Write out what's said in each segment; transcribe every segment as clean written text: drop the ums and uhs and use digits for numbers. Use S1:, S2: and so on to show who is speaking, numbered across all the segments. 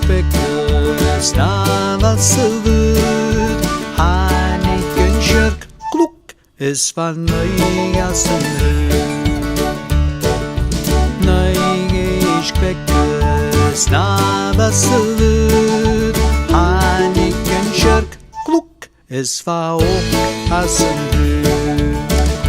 S1: spekjes na vasselud. Haniken kyrk klok is van nøyasen rud. Nøyes spekjes na vasselud. Haniken kyrk klok is van åkasen rud.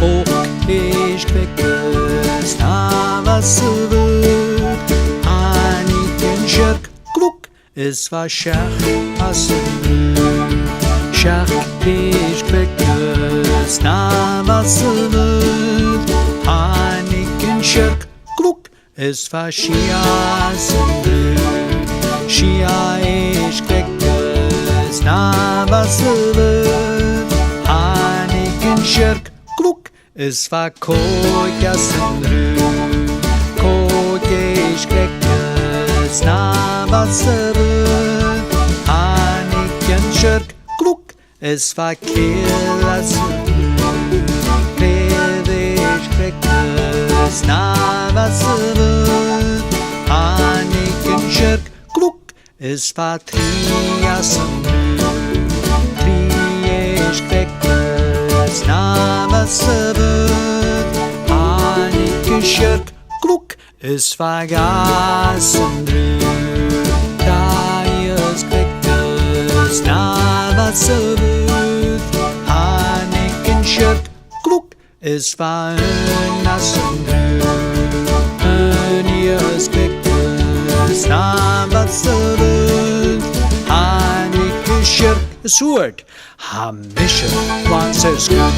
S1: Och is spekjes na vasselud. Haniken kyrk klok is van schachasen rud. Schach is spekjes na vasselud. Haniken kyrk klok is van schiasen rud. Schia is spekjes na vasselud. Haniken kyrk klok is van kojasen rud. Kojas spekjes na vasselud. Haniken kyrk klok is van killasen rud. Kredis spekjes na vasselud. Haniken kyrk klok is van triasen rud. Trias spekjes na vasselud. Haniken kyrk klok is van gasen rud. Trias spekjes na vasselud. Haniken kyrk klok is van nassen rud. Trias spekjes na vasselud. Haniken kyrk is woord. Hamische wants is good.